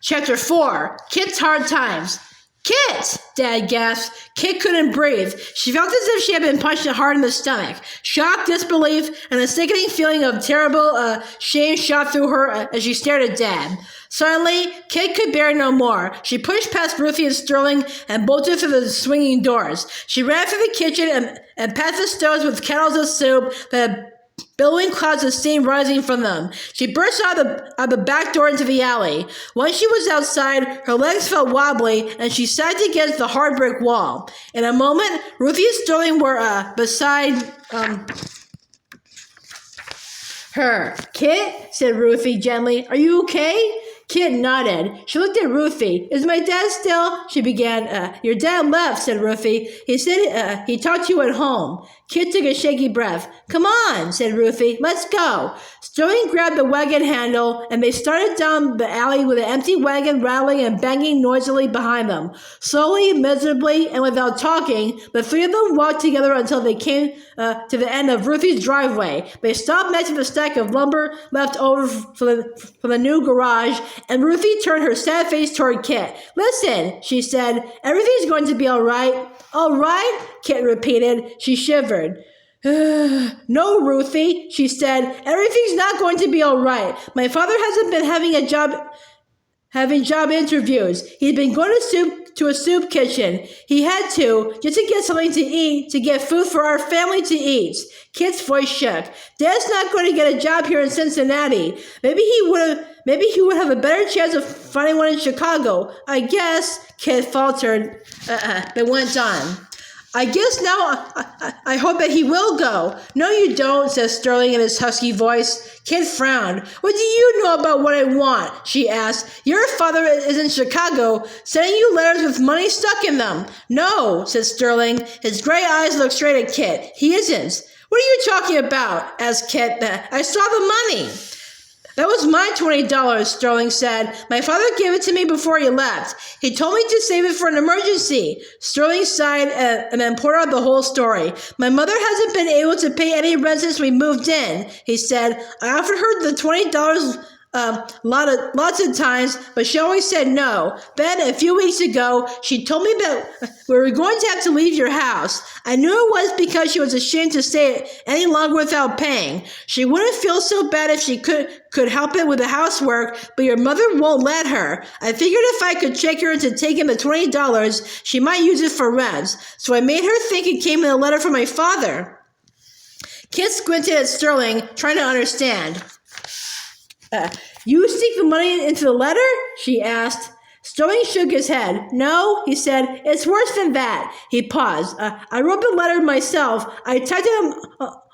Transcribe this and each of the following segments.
Chapter 4, Kit's Hard Times. Kit! Dad gasped. Kit couldn't breathe. She felt as if she had been punched hard in the stomach. Shock, disbelief, and a sickening feeling of terrible shame shot through her as she stared at Dad. Suddenly, Kit could bear no more. She pushed past Ruthie and Sterling and bolted through the swinging doors. She ran through the kitchen and past the stoves with kettles of soup that had billowing clouds of steam rising from them. She burst out the back door into the alley. Once she was outside, her legs felt wobbly, and she sagged against the hard brick wall. In a moment, Ruthie and Sterling were beside her. Kit, said Ruthie gently, are you okay? Kit nodded. She looked at Ruthie. Is my dad still? She began. Your dad left, said Ruthie. He said he talked to you at home. Kit took a shaky breath. Come on, said Ruthie. Let's go. Sterling grabbed the wagon handle, and they started down the alley with an empty wagon rattling and banging noisily behind them. Slowly, miserably, and without talking, the three of them walked together until they came to the end of Ruthie's driveway. They stopped next to the stack of lumber left over for the new garage, and Ruthie turned her sad face toward Kit. Listen, she said, everything's going to be all right. All right? Kit repeated. She shivered. No, Ruthie, she said. Everything's not going to be all right. My father hasn't been having job interviews. He's been going to a soup kitchen. He had to, just to get something to eat, to get food for our family to eat. Kit's voice shook. Dad's not going to get a job here in Cincinnati. Maybe he would have a better chance of finding one in Chicago. I guess, Kit faltered, but went on. I guess now I hope that he will go. No, you don't, said Sterling in his husky voice. Kit frowned. What do you know about what I want? She asked. Your father is in Chicago, sending you letters with money stuck in them. No, said Sterling. His gray eyes looked straight at Kit. He isn't. What are you talking about? Asked Kit. I saw the money. That was my $20, Sterling said. My father gave it to me before he left. He told me to save it for an emergency. Sterling sighed and then poured out the whole story. My mother hasn't been able to pay any rent since we moved in, he said. I offered her the $20 lots of times, but she always said no. Then, a few weeks ago, she told me that we were going to have to leave your house. I knew it was because she was ashamed to stay any longer without paying. She wouldn't feel so bad if she could help it with the housework, but your mother won't let her. I figured if I could trick her into taking the $20, she might use it for rent. So I made her think it came in a letter from my father. Kit squinted at Sterling, trying to understand. You sneak the money into the letter? She asked. Sterling shook his head. No, he said. It's worse than that. He paused. I wrote the letter myself. I typed it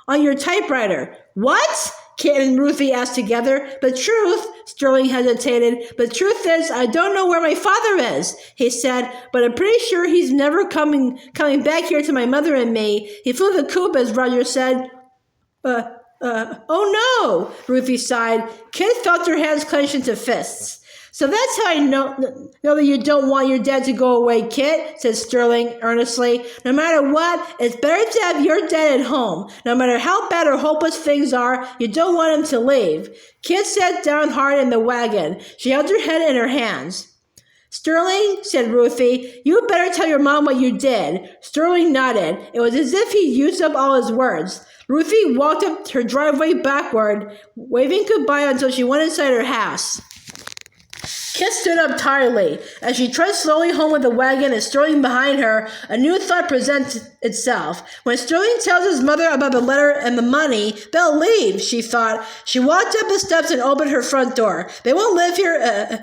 on your typewriter. What? Kit and Ruthie asked together. The truth, Sterling hesitated. The truth is, I don't know where my father is, he said, but I'm pretty sure he's never coming back here to my mother and me. He flew the coop, as Roger said. Oh no, Ruthie sighed. Kit felt her hands clench into fists. So that's how I know that you don't want your dad to go away, Kit, said Sterling earnestly. No matter what, it's better to have your dad at home. No matter how bad or hopeless things are, you don't want him to leave. Kit sat down hard in the wagon. She held her head in her hands. Sterling, said Ruthie, you better tell your mom what you did. Sterling nodded. It was as if he used up all his words. Ruthie walked up her driveway backward, waving goodbye until she went inside her house. Kit stood up tiredly. As she trudged slowly home with the wagon and Sterling behind her, a new thought presented itself. When Sterling tells his mother about the letter and the money, they'll leave, she thought. She walked up the steps and opened her front door. They won't live here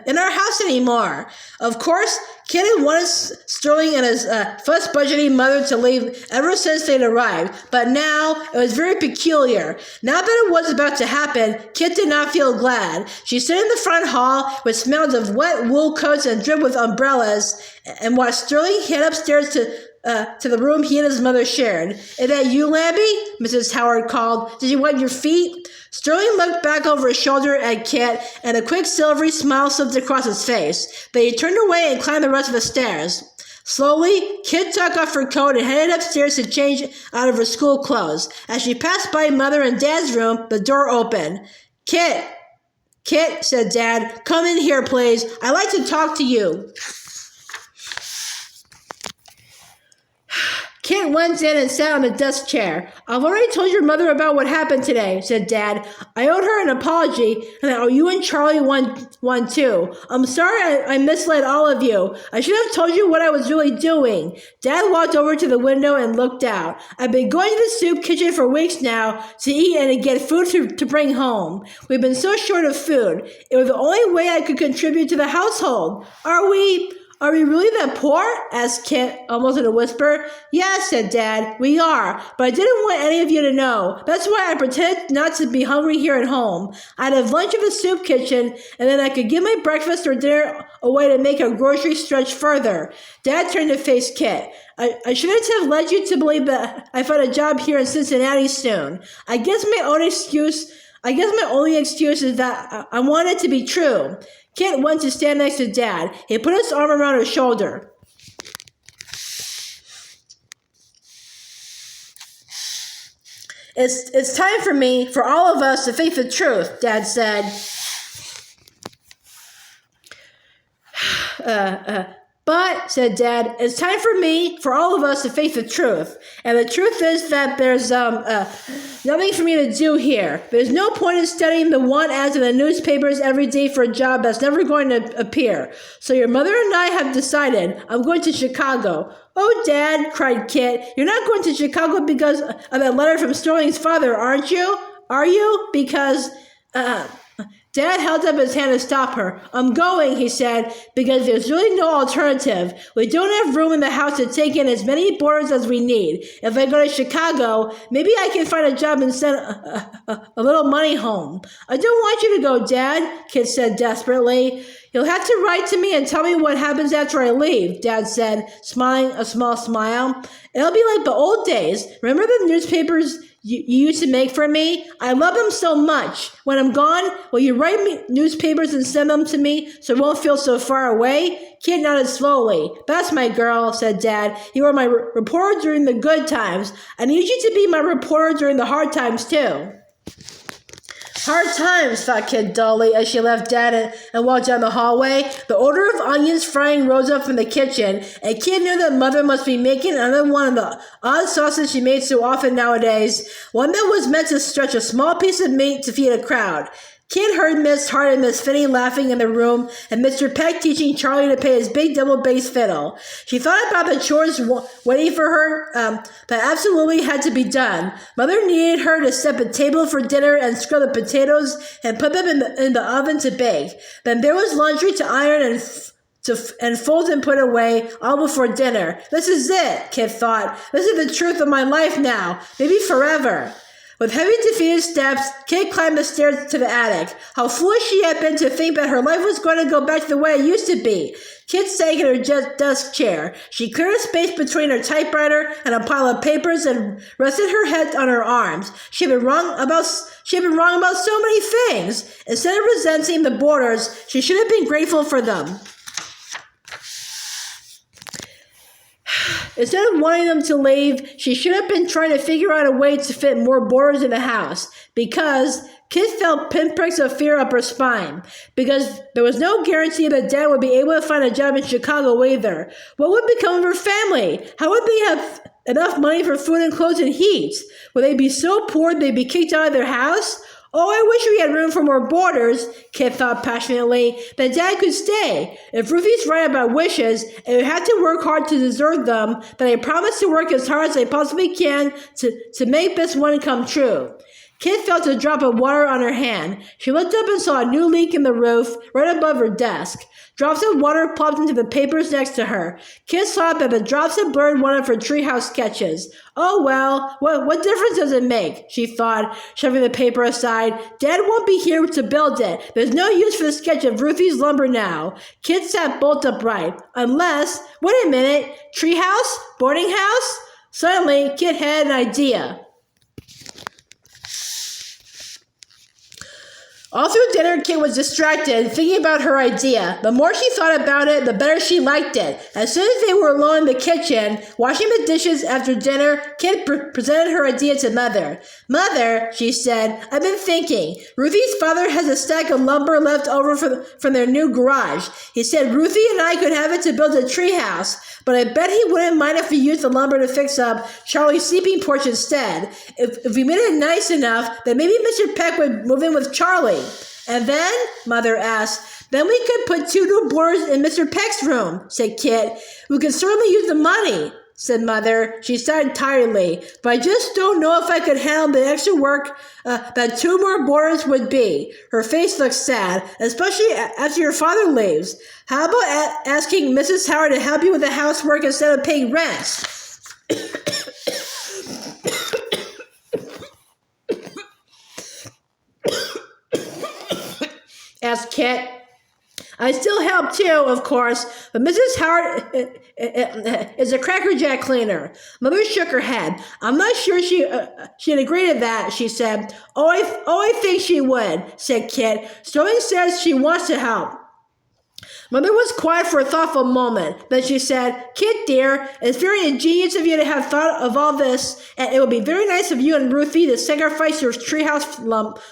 in our house anymore. Of course, Kit had wanted Sterling and his fuss-budgeting mother to leave ever since they'd arrived, but now it was very peculiar. Now that it was about to happen, Kit did not feel glad. She stood in the front hall, which smelled of wet wool coats and dripped with umbrellas, and watched Sterling head upstairs to the room he and his mother shared. Is that you, Lambie? Mrs. Howard called. Did you wipe your feet? Sterling looked back over his shoulder at Kit, and a quick silvery smile slipped across his face. Then he turned away and climbed the rest of the stairs. Slowly, Kit took off her coat and headed upstairs to change out of her school clothes. As she passed by Mother and Dad's room, the door opened. Kit! Kit, said Dad, come in here, please. I'd like to talk to you. Kit went in and sat on the desk chair. I've already told your mother about what happened today, said Dad. I owed her an apology, and I owe you and Charlie one too. I'm sorry I misled all of you. I should have told you what I was really doing. Dad walked over to the window and looked out. I've been going to the soup kitchen for weeks now to eat and to get food to bring home. We've been so short of food. It was the only way I could contribute to the household. Are we really that poor? Asked Kit, almost in a whisper. Yeah, said Dad, we are, but I didn't want any of you to know. That's why I pretended not to be hungry here at home. I'd have lunch at the soup kitchen, and then I could give my breakfast or dinner away to make our grocery stretch further. Dad turned to face Kit. I shouldn't have led you to believe that I found a job here in Cincinnati soon. I guess my only excuse is that I want it to be true. Kit went to stand next to Dad. He put his arm around her shoulder. It's time for all of us to face the truth, Dad said. But, said Dad, it's time for all of us to face the truth. And the truth is that there's nothing for me to do here. There's no point in studying the want ads in the newspapers every day for a job that's never going to appear. So your mother and I have decided I'm going to Chicago. Oh, Dad, cried Kit, you're not going to Chicago because of that letter from Sterling's father, aren't you? Are you? Because, Dad held up his hand to stop her. I'm going, he said, because there's really no alternative. We don't have room in the house to take in as many boarders as we need. If I go to Chicago, maybe I can find a job and send a little money home. I don't want you to go, Dad, Kit said desperately. You'll have to write to me and tell me what happens after I leave, Dad said, smiling a small smile. It'll be like the old days. Remember the newspapers you used to make for me? I love them so much. When I'm gone, will you write me newspapers and send them to me so it won't feel so far away? Kit nodded slowly. That's my girl, said Dad. You are my reporter during the good times. I need you to be my reporter during the hard times, too. Hard times, thought Kit dully as she left Dad and walked down the hallway. The odor of onions frying rose up from the kitchen, and Kit knew that Mother must be making another one of the odd sauces she made so often nowadays, one that was meant to stretch a small piece of meat to feed a crowd. Kit heard Miss Hart and Miss Finney laughing in the room and Mr. Peck teaching Charlie to play his big double bass fiddle. She thought about the chores waiting for her that absolutely had to be done. Mother needed her to set a table for dinner and scrub the potatoes and put them in the oven to bake. Then there was laundry to iron and fold and put away, all before dinner. This is it, Kit thought. This is the truth of my life now, maybe forever. With heavy, defeated steps, Kit climbed the stairs to the attic. How foolish she had been to think that her life was going to go back to the way it used to be. Kit sank in her desk chair. She cleared a space between her typewriter and a pile of papers and rested her head on her arms. She had been wrong about so many things. Instead of resenting the boarders, she should have been grateful for them. Instead of wanting them to leave, she should have been trying to figure out a way to fit more boarders in the house. Because Kit felt pinpricks of fear up her spine. Because there was no guarantee that Dad would be able to find a job in Chicago either. What would become of her family? How would they have enough money for food and clothes and heat? Would they be so poor they'd be kicked out of their house? Oh, I wish we had room for more boarders, Kit thought passionately, that Dad could stay. If Ruthie's right about wishes, and we have to work hard to deserve them, then I promise to work as hard as I possibly can to make this one come true. Kit felt a drop of water on her hand. She looked up and saw a new leak in the roof right above her desk. Drops of water plopped into the papers next to her. Kit saw that the drops had blurred one of her treehouse sketches. Oh, well, what difference does it make? She thought, shoving the paper aside. Dad won't be here to build it. There's no use for the sketch of Ruthie's lumber now. Kit sat bolt upright. Unless, wait a minute, treehouse? Boarding house? Suddenly, Kit had an idea. All through dinner, Kit was distracted, thinking about her idea. The more she thought about it, the better she liked it. As soon as they were alone in the kitchen, washing the dishes after dinner, Kit presented her idea to Mother. Mother, she said, I've been thinking. Ruthie's father has a stack of lumber left over from their new garage. He said Ruthie and I could have it to build a treehouse, but I bet he wouldn't mind if we used the lumber to fix up Charlie's sleeping porch instead. If we made it nice enough, then maybe Mr. Peck would move in with Charlie. And then, Mother asked, then we could put 2 new boarders in Mr. Peck's room, said Kit. We could certainly use the money, said Mother. She sighed tiredly, but I just don't know if I could handle the extra work that 2 more boarders would be. Her face looked sad, especially after your father leaves. How about asking Mrs. Howard to help you with the housework instead of paying rent? Asked Kit. I still help too, of course, but Mrs. Howard is a crackerjack cleaner. Mother shook her head. I'm not sure she'd agree to that, she said. I think she would, said Kit. Sterling says she wants to help. Mother was quiet for a thoughtful moment. Then she said, Kit, dear, it's very ingenious of you to have thought of all this, and it would be very nice of you and Ruthie to sacrifice your treehouse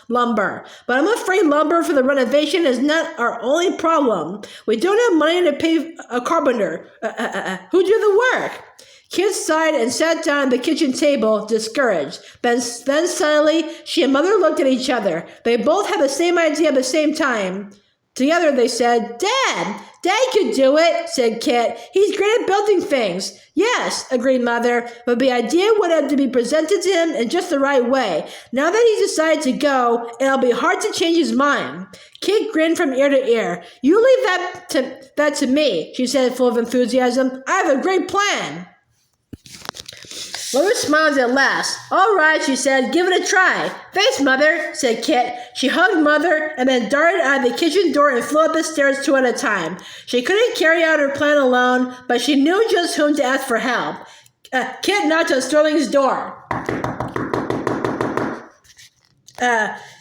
lumber. But I'm afraid lumber for the renovation is not our only problem. We don't have money to pay a carpenter. Who do the work? Kit sighed and sat down at the kitchen table, discouraged. Then suddenly, she and Mother looked at each other. They both had the same idea at the same time. Together they said, Dad could do it, said Kit. He's great at building things. Yes, agreed Mother, but the idea would have to be presented to him in just the right way. Now that he's decided to go, it'll be hard to change his mind. Kit grinned from ear to ear. You leave that to me, she said, full of enthusiasm. I have a great plan. Mother smiled at last. All right, she said, give it a try. Thanks, Mother, said Kit. She hugged Mother and then darted out of the kitchen door and flew up the stairs 2 at a time. She couldn't carry out her plan alone, but she knew just whom to ask for help. Kit knocked on Sterling's door.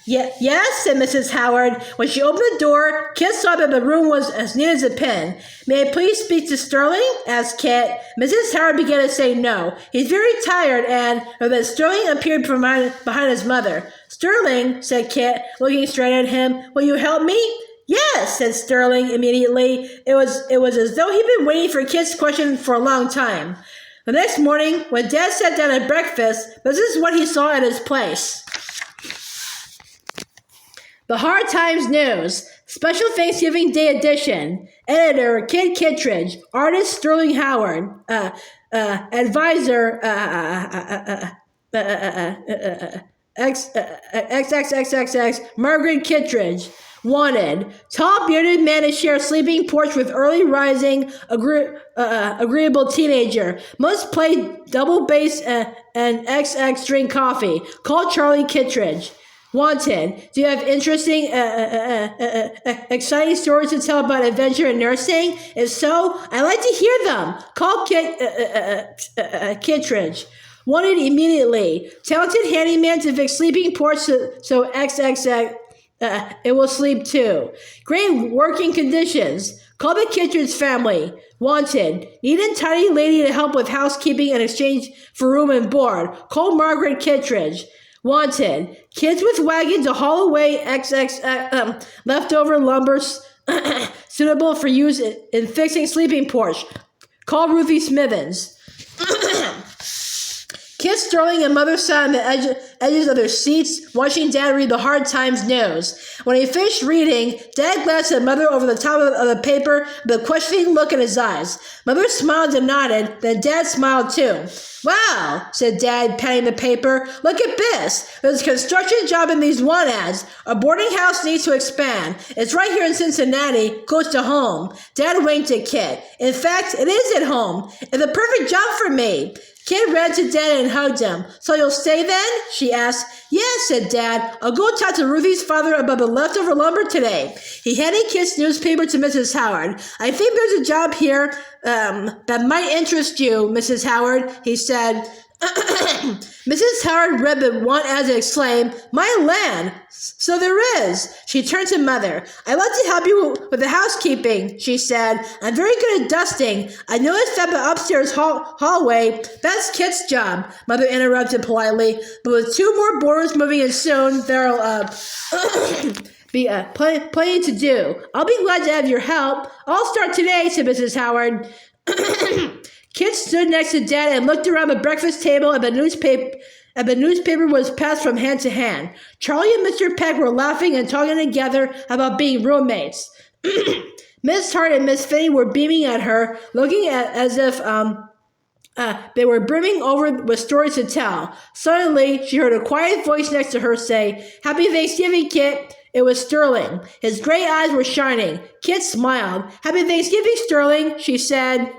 Yes, said Mrs. Howard. When she opened the door, Kit saw that the room was as neat as a pin. May I please speak to Sterling? Asked Kit. Mrs. Howard began to say no. He's very tired and then Sterling appeared behind his mother. Sterling, said Kit, looking straight at him, will you help me? Yes, said Sterling immediately. It was as though he'd been waiting for Kit's question for a long time. The next morning, when Dad sat down at breakfast, this is what he saw at his place. The Hard Times News, Special Thanksgiving Day Edition. Editor, Kit Kittredge. Artist, Sterling Howard. Advisor, XXXXX, Margaret Kittredge. Wanted. Tall, bearded man to share sleeping porch with early rising, agreeable teenager. Must play double bass and XX drink coffee. Call Charlie Kittredge. Wanted. Do you have interesting, exciting stories to tell about adventure and nursing? If so, I'd like to hear them. Call Kittredge. Wanted immediately. Talented handyman to fix sleeping porch so XXX it will sleep too. Great working conditions. Call the Kittredge family. Wanted. Need a tidy lady to help with housekeeping in exchange for room and board. Call Margaret Kittredge. Wanted. Kids with wagon to haul away leftover lumber suitable for use in fixing sleeping porch. Call Ruthie Smithens. Kit, Sterling, and Mother sat on the edges of their seats, watching Dad read the Hard Times News. When he finished reading, Dad glanced at Mother over the top of the paper with a questioning look in his eyes. Mother smiled and nodded, then Dad smiled too. Wow, said Dad, patting the paper. Look at this. There's a construction job in these want ads. A boarding house needs to expand. It's right here in Cincinnati, close to home. Dad winked at Kit. In fact, it is at home. It's the perfect job for me. Kit ran to Dad and hugged him. So you'll stay then? She asked. Yes, said Dad. I'll go talk to Ruthie's father about the leftover lumber today. He handed Kit's newspaper to Mrs. Howard. I think there's a job here that might interest you, Mrs. Howard, he said. Mrs. Howard read the want as it exclaimed, "My land! So there is." She turned to Mother. "I'd like to help you with the housekeeping," she said. "I'm very good at dusting. I noticed that the upstairs hallway. That's Kit's job," Mother interrupted politely. "But with 2 more boarders moving in soon, there'll be plenty to do. I'll be glad to have your help. I'll start today," said Mrs. Howard. Kit stood next to Dad and looked around the breakfast table, and the newspaper was passed from hand to hand. Charlie and Mr. Peck were laughing and talking together about being roommates. Miss Hart and Miss Finney were beaming at her, looking as if they were brimming over with stories to tell. Suddenly, she heard a quiet voice next to her say, "Happy Thanksgiving, Kit." It was Sterling. His gray eyes were shining. Kit smiled. "Happy Thanksgiving, Sterling," she said.